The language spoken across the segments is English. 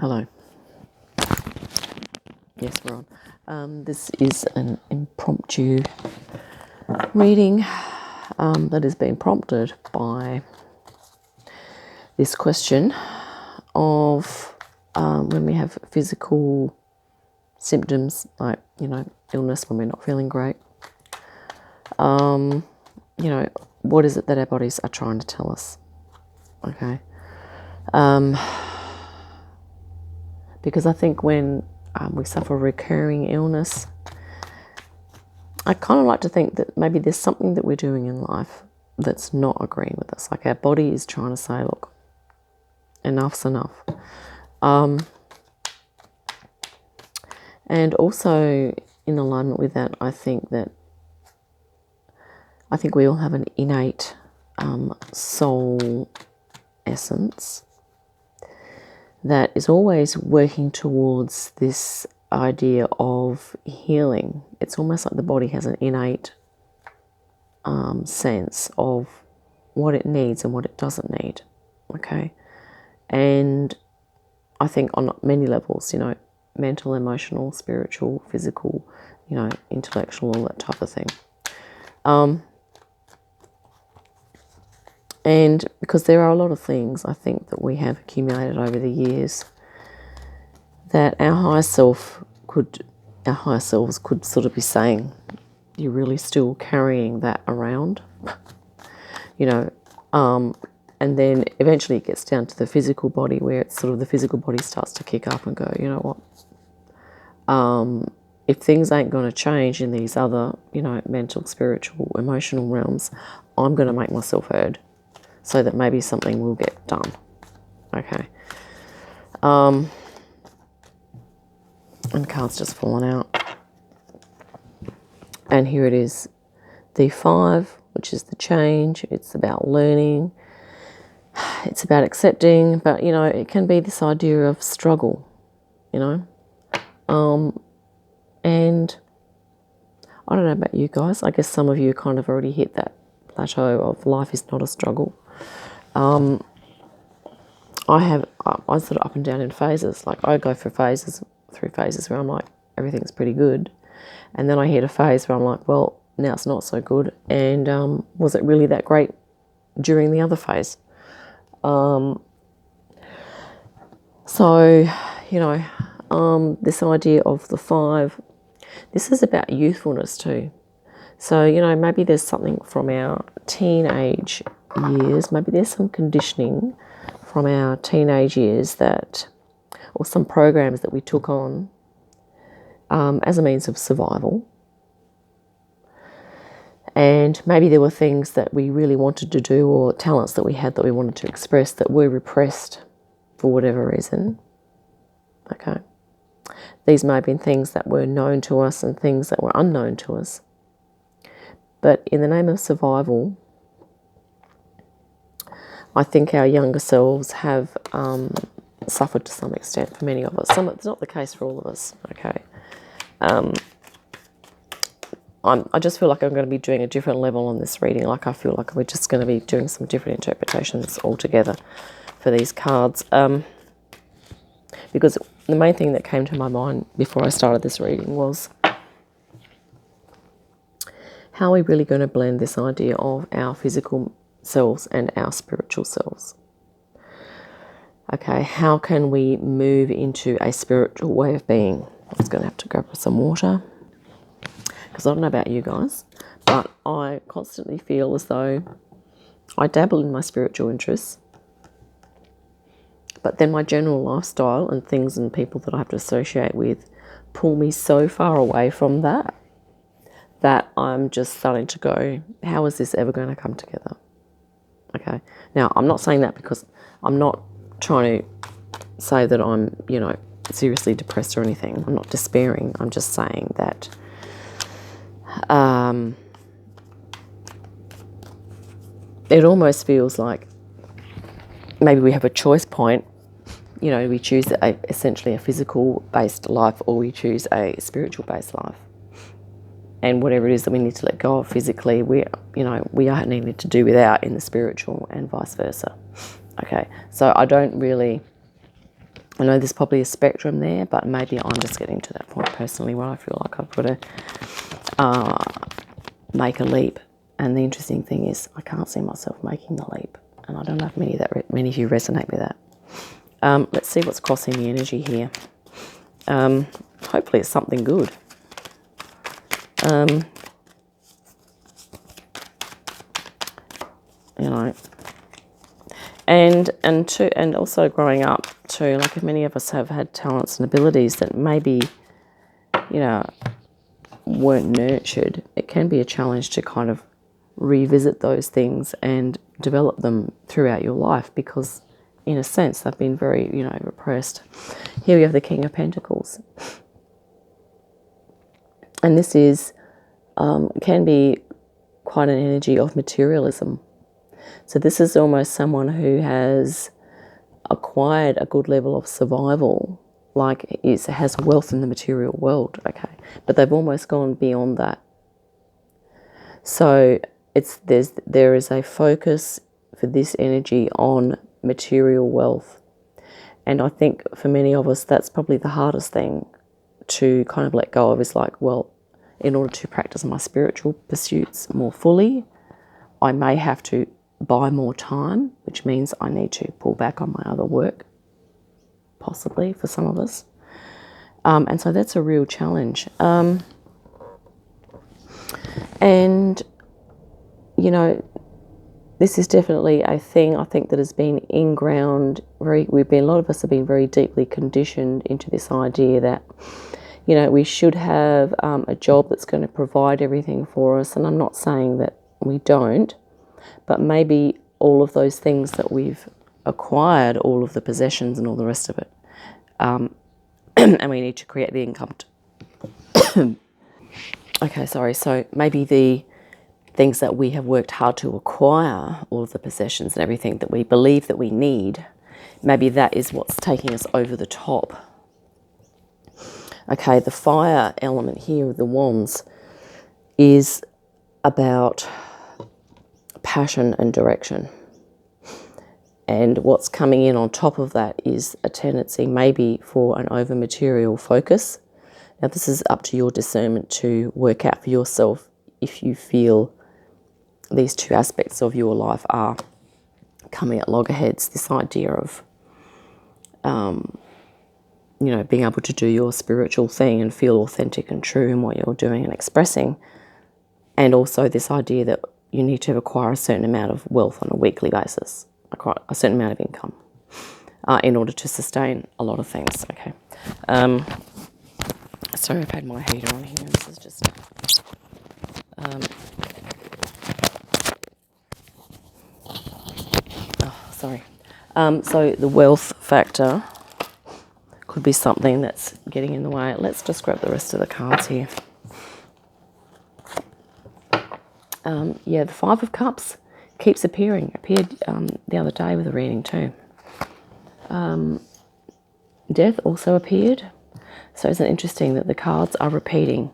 Hello. Yes, we're on. This is an impromptu reading that has been prompted by this question of when we have physical symptoms like, illness, when we're not feeling great. What is it that our bodies are trying to tell us? Okay. Because I think when we suffer recurring illness, I kind of like to think that maybe there's something that we're doing in life that's not agreeing with us. Like our body is trying to say, look, enough's enough. And also in alignment with that, I think we all have an innate soul essence that is always working towards this idea of healing. It's almost like the body has an innate sense of what it needs and what it doesn't need, okay? And I think on many levels, mental, emotional, spiritual, physical, intellectual, all that type of thing. And because there are a lot of things I think that we have accumulated over the years that our higher selves could sort of be saying, you're really still carrying that around, and then eventually it gets down to the physical body where it's sort of the physical body starts to kick up and go, you know what, if things ain't going to change in these other, mental, spiritual, emotional realms, I'm going to make myself heard so that maybe something will get done. Okay. And the card's just fallen out. And here it is, the 5, which is the change. It's about learning. It's about accepting, but, it can be this idea of struggle, and I don't know about you guys. I guess some of you kind of already hit that plateau of life is not a struggle. I sort of up and down in phases. Like I go through phases where I'm like, everything's pretty good. And then I hit a phase where I'm like, well, now it's not so good. And was it really that great during the other phase? This idea of the 5, this is about youthfulness too. So, maybe there's something from our teenage years, maybe there's some conditioning from our teenage years or some programs that we took on as a means of survival. And maybe there were things that we really wanted to do or talents that we had that we wanted to express that were repressed for whatever reason. Okay. These may have been things that were known to us and things that were unknown to us. But in the name of survival, I think our younger selves have suffered to some extent for many of us. It's not the case for all of us, okay? I just feel like I'm going to be doing a different level on this reading. Like I feel like we're just going to be doing some different interpretations altogether for these cards. Because the main thing that came to my mind before I started this reading was, how are we really going to blend this idea of our physical selves and our spiritual selves? Okay, how can we move into a spiritual way of being? I'm just going to have to grab some water. Because I don't know about you guys, but I constantly feel as though I dabble in my spiritual interests, but then my general lifestyle and things and people that I have to associate with pull me so far away from that I'm just starting to go, how is this ever going to come together? Okay. Now, I'm not saying that because I'm not trying to say that I'm, seriously depressed or anything. I'm not despairing. I'm just saying that it almost feels like maybe we have a choice point. We choose essentially a physical-based life, or we choose a spiritual-based life. And whatever it is that we need to let go of physically, we are needing to do without in the spiritual, and vice versa. Okay, so I don't really I know there's probably a spectrum there, but maybe I'm just getting to that point personally where I feel like I've got to make a leap. And the interesting thing is I can't see myself making the leap. And I don't know if many of you resonate with that. Let's see what's crossing the energy here. Hopefully it's something good. You know, and also growing up too, like many of us have had talents and abilities that maybe, you know, weren't nurtured. It can be a challenge to kind of revisit those things and develop them throughout your life, because in a sense they've been very, you know, repressed. Here we have the King of Pentacles, and this is can be quite an energy of materialism. So this is almost someone who has acquired a good level of survival, like has wealth in the material world, okay, but they've almost gone beyond that. So there is a focus for this energy on material wealth, and I think for many of us that's probably the hardest thing to kind of let go of, is like, well, in order to practice my spiritual pursuits more fully, I may have to buy more time, which means I need to pull back on my other work, possibly for some of us. And so that's a real challenge. And, you know, this is definitely a thing I think that has been inground. A lot of us have been very deeply conditioned into this idea that, you know, we should have a job that's going to provide everything for us. And I'm not saying that we don't, but maybe all of those things that we've acquired, all of the possessions and all the rest of it, and we need to create the income. Okay, sorry. So maybe the things that we have worked hard to acquire, all of the possessions and everything that we believe that we need, maybe that is what's taking us over the top. Okay, the fire element here with the wands is about passion and direction. And what's coming in on top of that is a tendency maybe for an over material focus. Now this is up to your discernment to work out for yourself if you feel these two aspects of your life are coming at loggerheads. This idea of you know, being able to do your spiritual thing and feel authentic and true in what you're doing and expressing, and also this idea that you need to acquire a certain amount of wealth on a weekly basis, a certain amount of income, in order to sustain a lot of things. Okay. Sorry, I've had my heater on here. This is just... sorry. So the wealth factor could be something that's getting in the way. Let's just grab the rest of the cards here. Yeah, the Five of Cups keeps appearing. Appeared the other day with a reading too. Death also appeared. So isn't it interesting that the cards are repeating?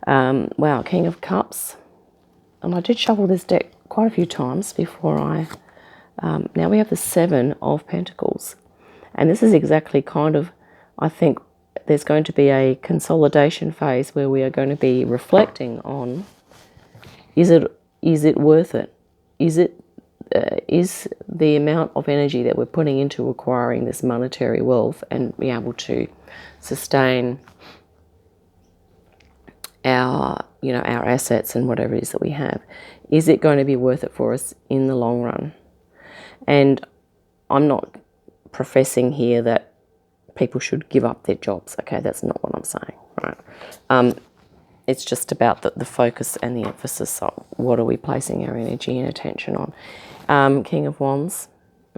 Wow, King of Cups. And I did shuffle this deck quite a few times before I... now we have the Seven of Pentacles. And this is exactly kind of, I think there's going to be a consolidation phase where we are going to be reflecting on, is it worth it? Is the amount of energy that we're putting into acquiring this monetary wealth and be able to sustain our, you know, our assets and whatever it is that we have, is it going to be worth it for us in the long run? And I'm not professing here that people should give up their jobs. Okay, that's not what I'm saying, right? It's just about the focus and the emphasis on what are we placing our energy and attention on. King of Wands.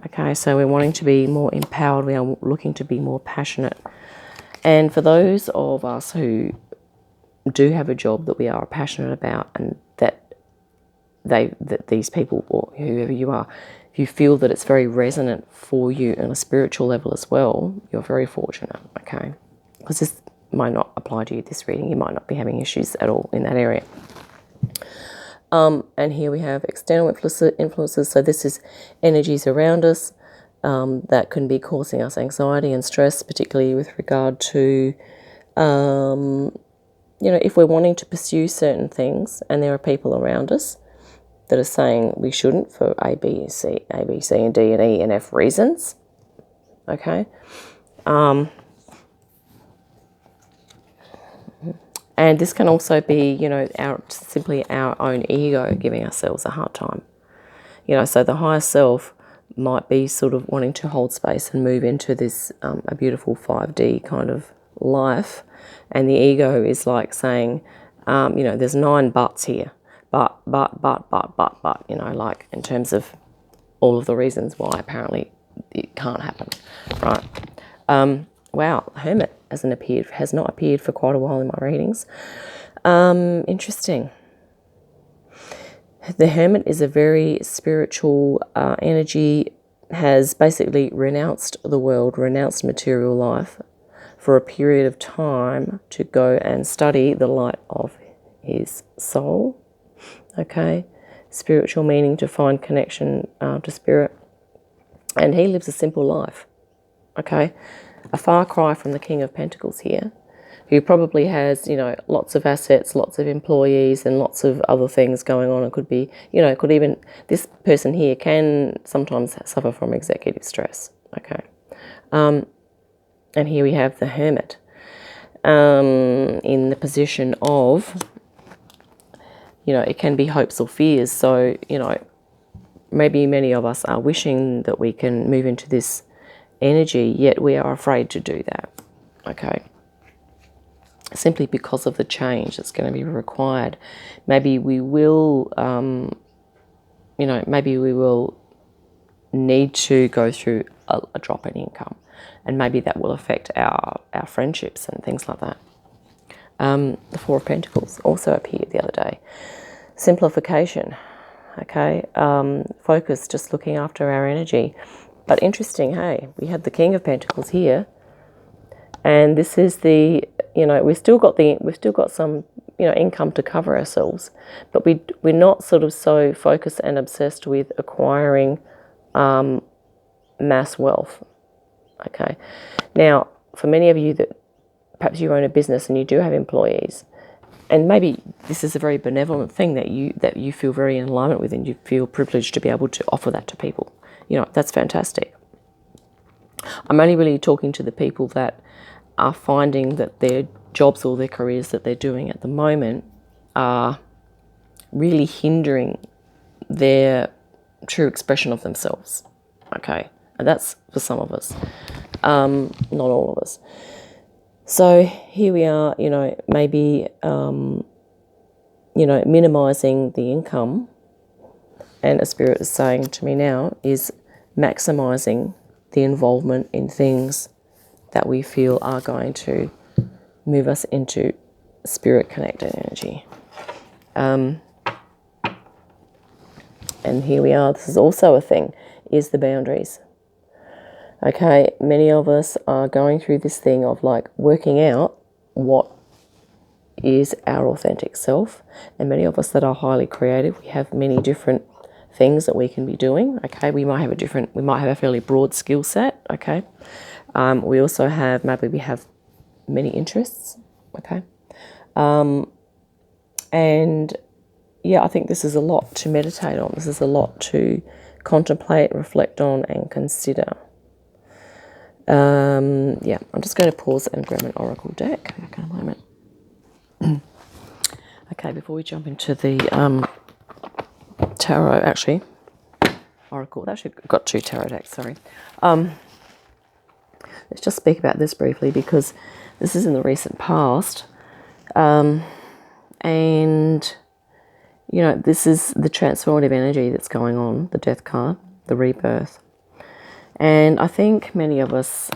Okay, so we're wanting to be more empowered. We are looking to be more passionate. And for those of us who do have a job that we are passionate about, and that these people, or whoever you are, if you feel that it's very resonant for you on a spiritual level as well, you're very fortunate, okay? Because this might not apply to you, this reading. You might not be having issues at all in that area. And here we have external influences. So this is energies around us. that can be causing us anxiety and stress, particularly with regard to, if we're wanting to pursue certain things and there are people around us that are saying we shouldn't for A, B, C, and D, and E, and F reasons, okay? And this can also be, simply our own ego giving ourselves a hard time. So the higher self might be sort of wanting to hold space and move into this, a beautiful 5D kind of life. And the ego is like saying, there's 9 buts here. But, like in terms of all of the reasons why apparently it can't happen, right? Wow, Hermit has not appeared for quite a while in my readings. Interesting. The Hermit is a very spiritual energy, has basically renounced the world, renounced material life for a period of time to go and study the light of his soul. Okay, spiritual meaning, to find connection to spirit. And he lives a simple life. Okay, a far cry from the King of Pentacles here, who probably has, lots of assets, lots of employees, and lots of other things going on. It could be, this person here can sometimes suffer from executive stress. Okay, and here we have the Hermit in the position of, it can be hopes or fears. So, maybe many of us are wishing that we can move into this energy, yet we are afraid to do that. Okay. Simply because of the change that's going to be required. Maybe we will, maybe we will need to go through a drop in income. And maybe that will affect our friendships and things like that. The Four of Pentacles also appeared the other day. Simplification, okay? Focus, just looking after our energy. But interesting, hey, we had the King of Pentacles here, and this is the, we've still got some, income to cover ourselves, but we're not sort of so focused and obsessed with acquiring mass wealth. Okay, now for many of you that perhaps you own a business and you do have employees, and maybe this is a very benevolent thing that you feel very in alignment with, and you feel privileged to be able to offer that to people. That's fantastic. I'm only really talking to the people that are finding that their jobs or their careers that they're doing at the moment are really hindering their true expression of themselves. Okay, and that's for some of us, not all of us. So here we are, maybe, minimizing the income, and a spirit is saying to me now, is maximizing the involvement in things that we feel are going to move us into spirit connected energy. And here we are, this is also a thing, is the boundaries. Okay, many of us are going through this thing of like working out what is our authentic self, and many of us that are highly creative, we have many different things that we can be doing. Okay, we might have a fairly broad skill set. Okay, we also have, maybe we have many interests. Okay, and yeah, I think this is a lot to meditate on. This is a lot to contemplate, reflect on, and consider. Yeah, I'm just going to pause and grab an oracle deck. Okay, a moment. Okay, before we jump into the tarot, actually, oracle. Actually, I've got 2 tarot decks. Sorry. Let's just speak about this briefly, because this is in the recent past, and this is the transformative energy that's going on. The Death card, the rebirth. And I think many of us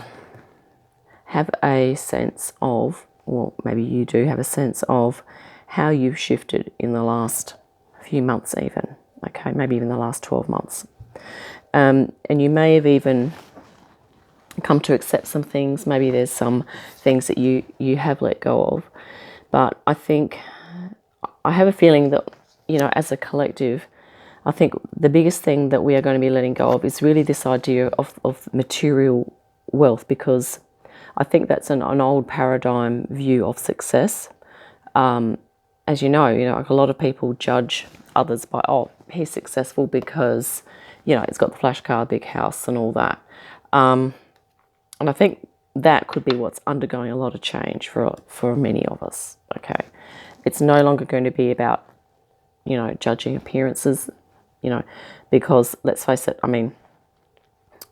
have a sense of, well, maybe you do have a sense of how you've shifted in the last few months even. Okay, maybe even the last 12 months. And you may have even come to accept some things. Maybe there's some things that you have let go of. But I think, I have a feeling that, as a collective, I think the biggest thing that we are going to be letting go of is really this idea of material wealth, because I think that's an old paradigm view of success. As you know, like a lot of people judge others by, oh, he's successful because, he's got the flash car, big house and all that. And I think that could be what's undergoing a lot of change for many of us, okay? It's no longer going to be about, judging appearances, because let's face it, I mean,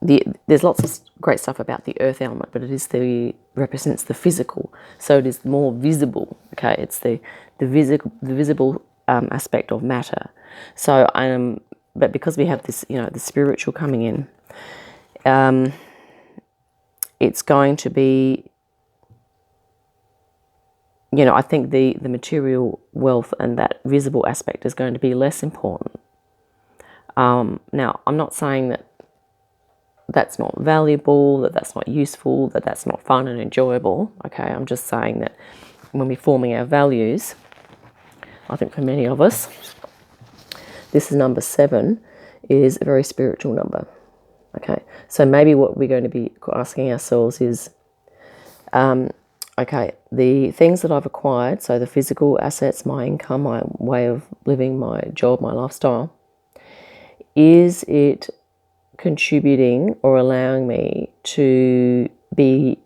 there's lots of great stuff about the earth element, but it represents the physical, so it is more visible. Okay, it's the visible aspect of matter. So but because we have this, the spiritual coming in, it's going to be, I think the material wealth and that visible aspect is going to be less important. Now, I'm not saying that that's not valuable, that's not useful, that's not fun and enjoyable. Okay, I'm just saying that when we're forming our values, I think for many of us, this is number 7, is a very spiritual number. Okay, so maybe what we're going to be asking ourselves is, okay, the things that I've acquired, so the physical assets, my income, my way of living, my job, my lifestyle, is it contributing or allowing me to be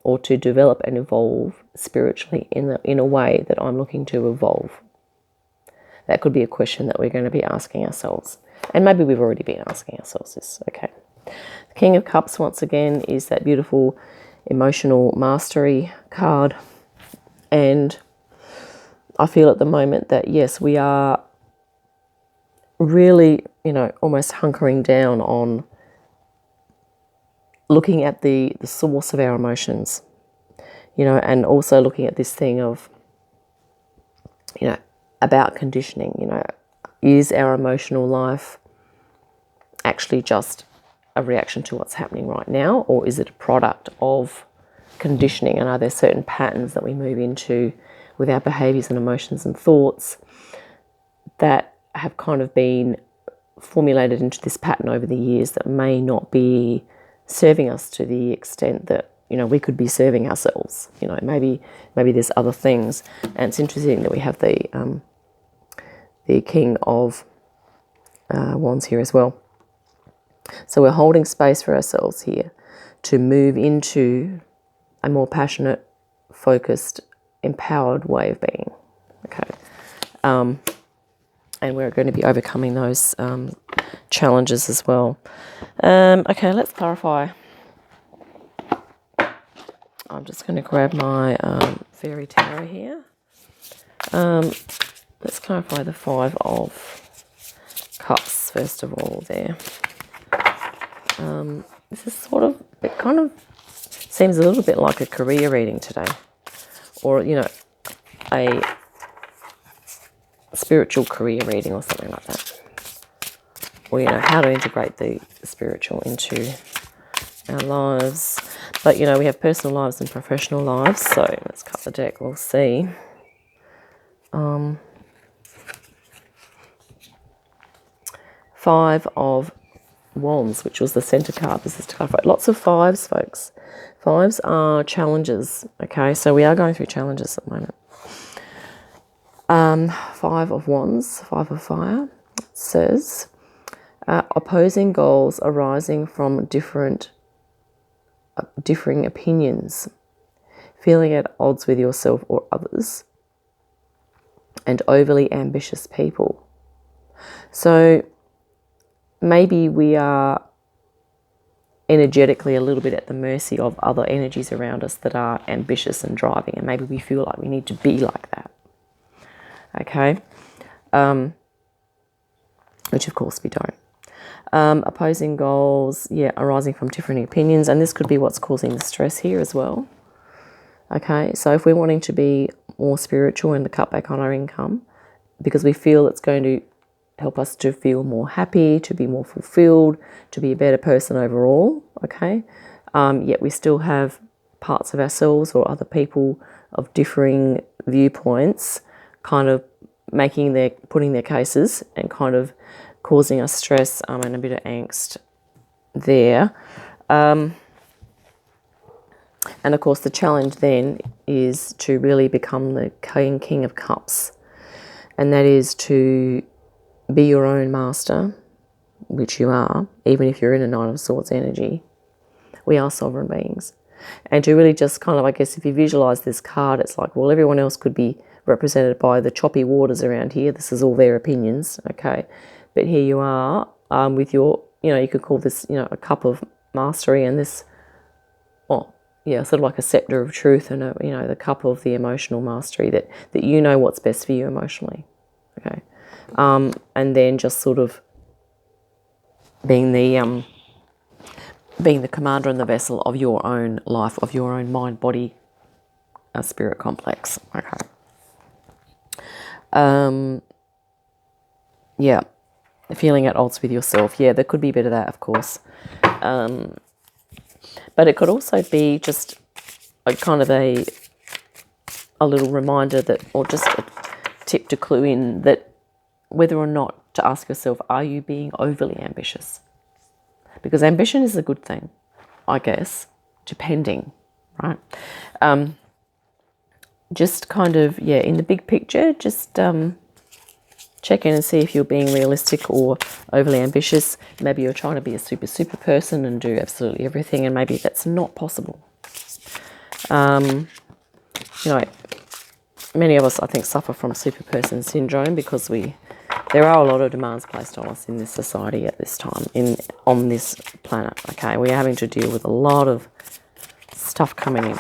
or to develop and evolve spiritually in a way that I'm looking to evolve? That could be a question that we're going to be asking ourselves, and maybe we've already been asking ourselves this. Okay, the King of Cups once again is that beautiful emotional mastery card, and I feel at the moment that yes, we are really, almost hunkering down on looking at the source of our emotions, and also looking at this thing of, about conditioning, is our emotional life actually just a reaction to what's happening right now, or is it a product of conditioning? And are there certain patterns that we move into with our behaviors and emotions and thoughts that have kind of been formulated into this pattern over the years that may not be serving us to the extent that we could be serving ourselves? Maybe there's other things. And it's interesting that we have the King of Wands here as well. So we're holding space for ourselves here to move into a more passionate, focused, empowered way of being. Okay. And we're going to be overcoming those challenges as well. Okay, let's clarify. I'm just going to grab my fairy tarot here. Let's clarify the 5 of Cups first of all there. This is it kind of seems a little bit like a career reading today, or, a spiritual career reading or something like that. Or, how to integrate the spiritual into our lives. But, we have personal lives and professional lives, so let's cut the deck, we'll see. 5 of Wands, which was the center card. This is to clarify. Lots of 5s, folks. 5s are challenges, okay? So we are going through challenges at the moment. 5 of Wands, 5 of Fire, says, opposing goals arising from differing opinions, feeling at odds with yourself or others, and overly ambitious people. So maybe we are energetically a little bit at the mercy of other energies around us that are ambitious and driving, and maybe we feel like we need to be like that. Okay? Which of course we don't. Opposing goals, arising from different opinions, and this could be what's causing the stress here as well. Okay, so if we're wanting to be more spiritual and to cut back on our income because we feel it's going to help us to feel more happy, to be more fulfilled, to be a better person overall, okay, yet we still have parts of ourselves or other people of differing viewpoints kind of putting their cases and kind of causing us stress and a bit of angst there. And of course, the challenge then is to really become the King of Cups, and that is to be your own master, which you are, even if you're in a Nine of Swords energy. We are sovereign beings. And to really just kind of, I guess, if you visualize this card, it's like, well, everyone else could be represented by the choppy waters around here. This is all their opinions, okay? But here you are with your, you could call this, a cup of mastery, and this, sort of like a scepter of truth, and the cup of the emotional mastery that you know what's best for you emotionally, okay? And then just sort of being the commander and the vessel of your own life, of your own mind, body, spirit complex, okay? Feeling at odds with yourself. Yeah, there could be a bit of that, of course. But it could also be just a kind of a little reminder that, or just a tip to clue in that whether or not to ask yourself, are you being overly ambitious? Because ambition is a good thing, I guess, depending, right? Just kind of, in the big picture, just check in and see if you're being realistic or overly ambitious. Maybe you're trying to be a super person and do absolutely everything, and maybe that's not possible. Many of us, I think, suffer from super person syndrome because there are a lot of demands placed on us in this society at this time, on this planet, okay? We're having to deal with a lot of stuff coming in.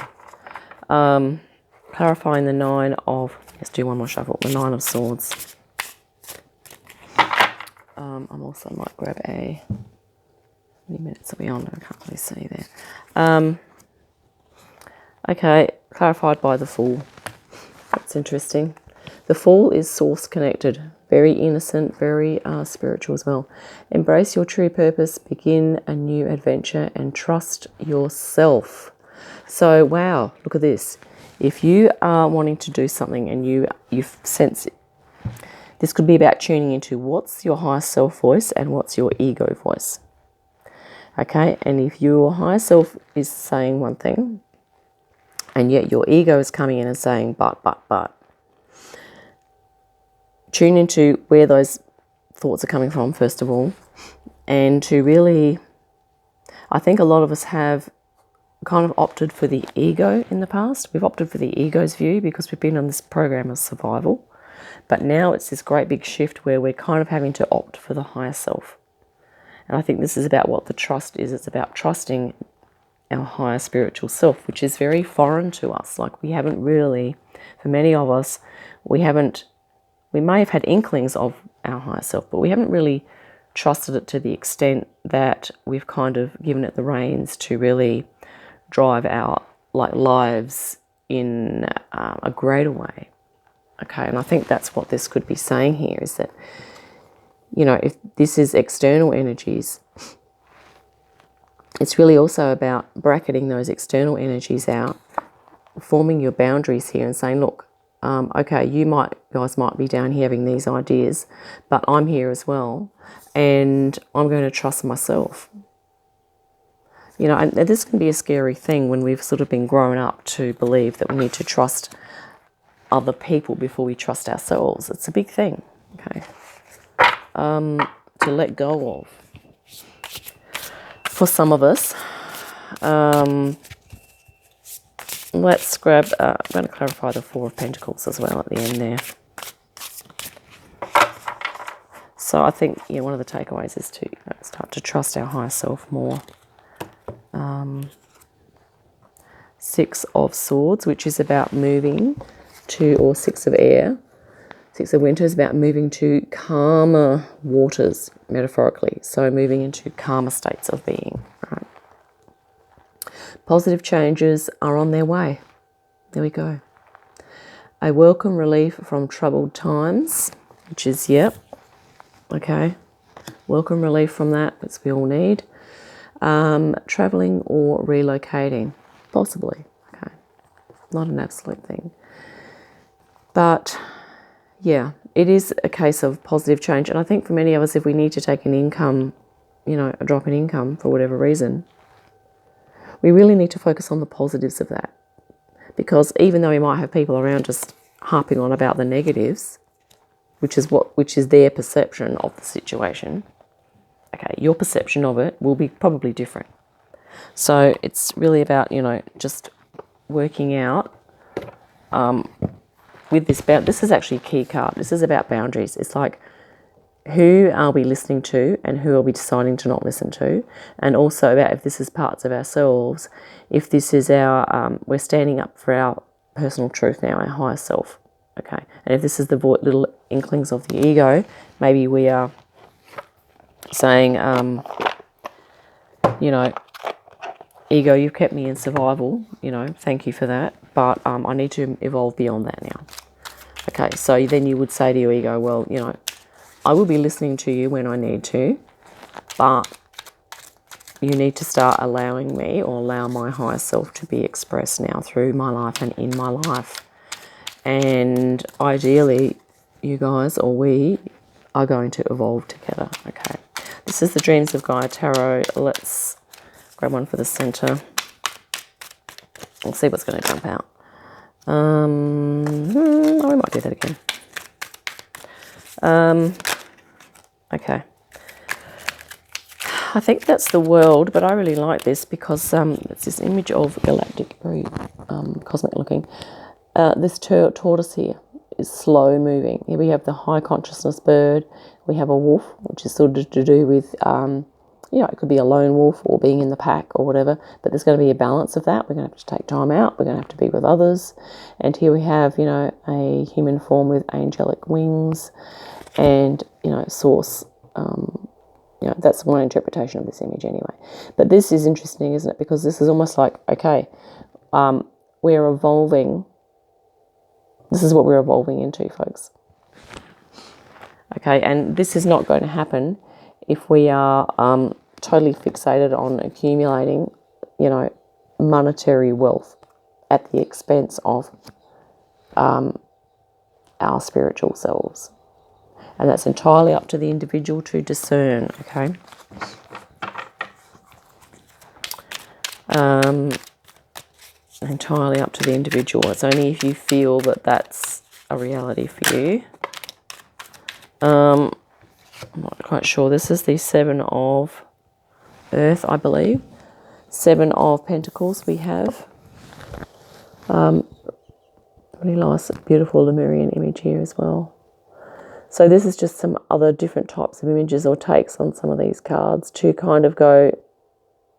Clarifying the let's do one more shuffle, the Nine of Swords. I'm also might grab how many minutes are we on? I can't really see there. Okay, clarified by the Fool. That's interesting. The Fool is source connected, very innocent, very spiritual as well. Embrace your true purpose, begin a new adventure, and trust yourself. So, wow, look at this. If you are wanting to do something and you sense it, this could be about tuning into what's your higher self voice and what's your ego voice. Okay, and if your higher self is saying one thing, and yet your ego is coming in and saying, but, tune into where those thoughts are coming from, first of all, and to really, I think a lot of us have kind of opted for the ego in the past. We've opted for the ego's view because we've been on this program of survival. But now it's this great big shift where we're kind of having to opt for the higher self. And I think this is about what the trust is. It's about trusting our higher spiritual self, which is very foreign to us. Like, we haven't really, for many of us, we may have had inklings of our higher self, but we haven't really trusted it to the extent that we've kind of given it the reins to really drive our lives in a greater way. Okay, and I think that's what this could be saying here, is that, if this is external energies, it's really also about bracketing those external energies out, forming your boundaries here and saying, look, okay, you guys might be down here having these ideas, but I'm here as well, and I'm going to trust myself. And this can be a scary thing when we've sort of been grown up to believe that we need to trust other people before we trust ourselves. It's a big thing, okay, to let go of. For some of us, let's grab, I'm going to clarify the Four of Pentacles as well at the end there. So I think, one of the takeaways is to start to trust our higher self more. Six of Swords, which is about moving to, or Six of Air. Six of Winter is about moving to calmer waters, metaphorically. So moving into calmer states of being. Right? Positive changes are on their way. There we go. A welcome relief from troubled times, which is, okay. Welcome relief from that, which we all need. Traveling or relocating, possibly. Okay. Not an absolute thing. But, it is a case of positive change. And I think for many of us, if we need to take an income, you know, a drop in income for whatever reason, we really need to focus on the positives of that. Because even though we might have people around just harping on about the negatives, which is their perception of the situation, okay, your perception of it will be probably different. So it's really about, you know, just working out with this. This is actually a key card. This is about boundaries. It's like, who are we listening to and who are we deciding to not listen to? And also about if this is parts of ourselves, if this is our, we're standing up for our personal truth now, our higher self, okay? And if this is the little inklings of the ego, maybe we are saying, you know, ego, you've kept me in survival, you know, thank you for that, but I need to evolve beyond that now. Okay, so then you would say to your ego, well, you know, I will be listening to you when I need to, but you need to start allowing me, or allow my higher self to be expressed now through my life and in my life. And ideally, you guys, or we, are going to evolve together. Okay, this is the Dreams of Gaia Tarot. Let's grab one for the center. We'll see what's going to jump out. Oh, we might do that again. Okay. I think that's the World, but I really like this because it's this image of galactic, very cosmic looking. This tortoise here is slow moving. Here we have the high consciousness bird. We have a wolf, which is sort of to do with, you know, it could be a lone wolf or being in the pack or whatever, but there's going to be a balance of that. We're going to have to take time out. We're going to have to be with others. And here we have, you know, a human form with angelic wings and, you know, source. You know, that's one interpretation of this image anyway. But this is interesting, isn't it? Because this is almost like, okay, we're evolving. This is what we're evolving into, folks. Okay, and this is not going to happen if we are totally fixated on accumulating, you know, monetary wealth at the expense of our spiritual selves. And that's entirely up to the individual to discern, okay? Entirely up to the individual. It's only if you feel that that's a reality for you. I'm not quite sure. This is the Seven of Earth, I believe. Seven of Pentacles we have. Really nice, beautiful Lemurian image here as well. So this is just some other different types of images or takes on some of these cards to kind of go,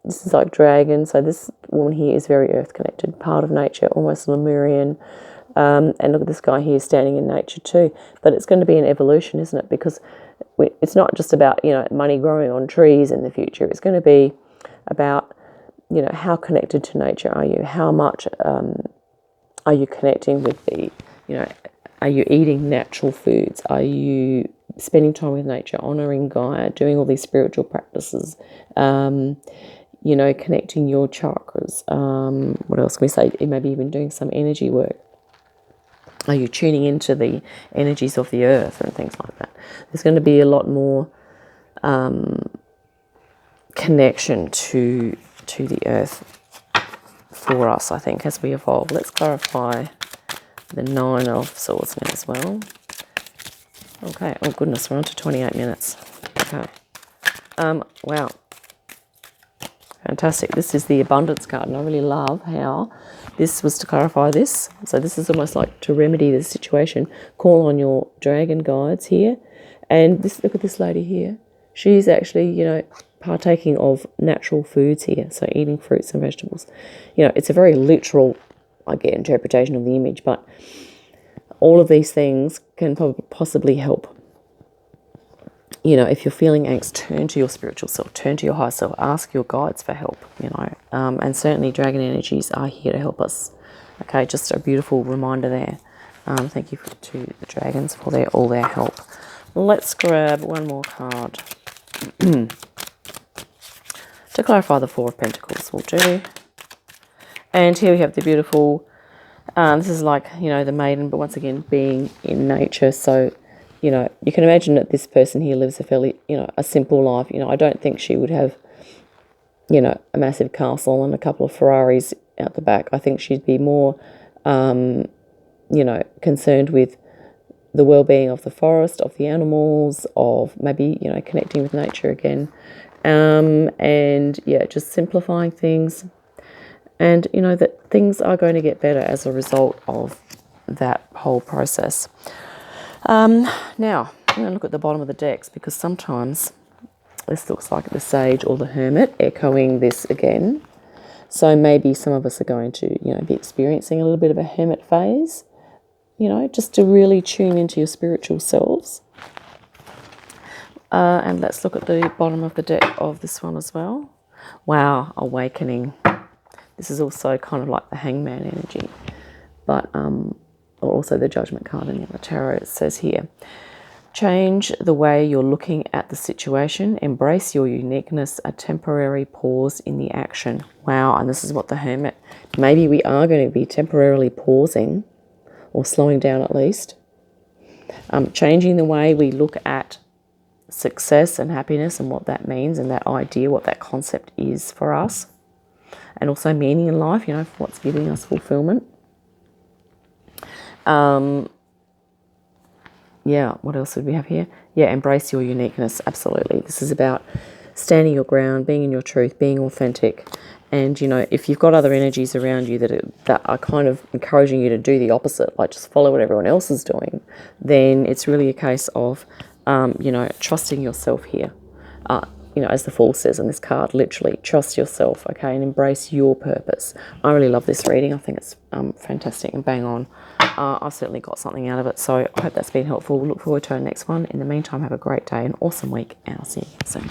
this is like dragon. So this woman here is very earth connected, part of nature, almost Lemurian. And look at this guy here standing in nature too. But it's going to be an evolution, isn't it? Because it's not just about, you know, money growing on trees in the future. It's going to be about, you know, how connected to nature are you? How much are you connecting with the, you know, are you eating natural foods? Are you spending time with nature, honouring Gaia, doing all these spiritual practices, you know, connecting your chakras? What else can we say? Maybe even doing some energy work. Are you tuning into the energies of the earth and things like that? There's going to be a lot more connection to the earth for us, I think, as we evolve. Let's clarify the Nine of Swords now as well. Okay, oh goodness, we're on to 28 minutes. Okay. Wow. Fantastic. This is the Abundance card, and I really love how this was to clarify this. So this is almost like to remedy the situation. Call on your dragon guides here. And this, look at this lady here. She's actually, you know, partaking of natural foods here. So eating fruits and vegetables. You know, it's a very literal, I get, interpretation of the image, but all of these things can possibly help. You know, if you're feeling angst, turn to your spiritual self, turn to your higher self, ask your guides for help, you know. And certainly dragon energies are here to help us. Okay, just a beautiful reminder there. Thank you to the dragons for all their help. Let's grab one more card. To clarify the Four of Pentacles will do. And here we have the beautiful, this is like, you know, the maiden, but once again being in nature. So you know, you can imagine that this person here lives a fairly, you know, a simple life. You know, I don't think she would have, you know, a massive castle and a couple of Ferraris out the back. I think she'd be more, you know, concerned with the well-being of the forest, of the animals, of maybe, you know, connecting with nature again. And yeah, just simplifying things. And, you know, that things are going to get better as a result of that whole process. Now, I'm going to look at the bottom of the decks, because sometimes this looks like the Sage or the Hermit echoing this again. So maybe some of us are going to, you know, be experiencing a little bit of a hermit phase, you know, just to really tune into your spiritual selves. And let's look at the bottom of the deck of this one as well. Wow, awakening. This is also kind of like the Hangman energy, but or also the Judgment card in the Tarot. It says here, change the way you're looking at the situation. Embrace your uniqueness. A temporary pause in the action. Wow, and this is what the Hermit. Maybe we are going to be temporarily pausing, or slowing down at least. Changing the way we look at success and happiness and what that means, and that idea, what that concept is for us. And also meaning in life, you know, what's giving us fulfillment. Yeah, what else did we have here? Yeah, embrace your uniqueness. Absolutely. This is about standing your ground, being in your truth, being authentic. And, you know, if you've got other energies around you that are kind of encouraging you to do the opposite, like just follow what everyone else is doing, then it's really a case of, you know, trusting yourself here. You know, as the Fool says in this card, literally, trust yourself, okay, and embrace your purpose. I really love this reading. I think it's fantastic and bang on. I've certainly got something out of it, so I hope that's been helpful. Look forward to our next one. In the meantime, have a great day, an awesome week, and I'll see you soon.